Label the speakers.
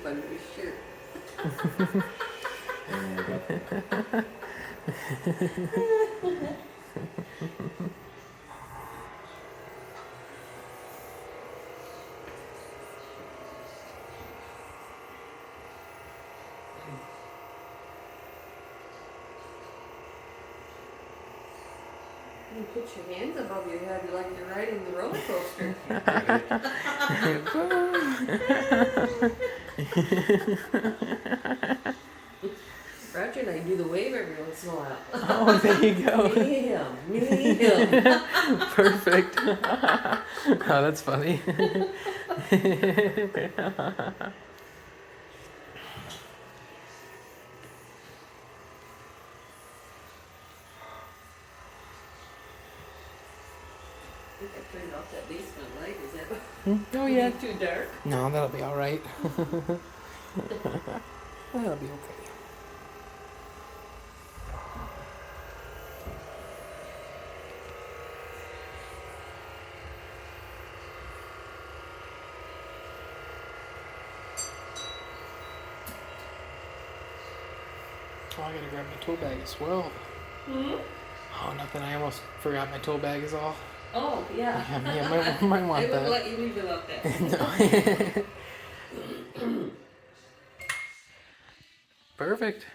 Speaker 1: poop under his shirt. You put your hands above your head like you're riding the roller coaster. Roger and I do the wave every once in a while.
Speaker 2: Oh, there you go.
Speaker 1: Me him.
Speaker 2: Perfect. Oh, that's funny.
Speaker 1: I think I turned off that basement light. Is that
Speaker 2: Oh, yeah.
Speaker 1: too dark?
Speaker 2: No, that'll be all right. That'll be okay. Oh, I gotta grab my tool bag as well.
Speaker 1: Hmm?
Speaker 2: Oh, nothing. I almost forgot my tool bag is all.
Speaker 1: Oh, yeah.
Speaker 2: Yeah, might want
Speaker 1: I
Speaker 2: that.
Speaker 1: wouldn't let you leave without that.
Speaker 2: No. Perfect.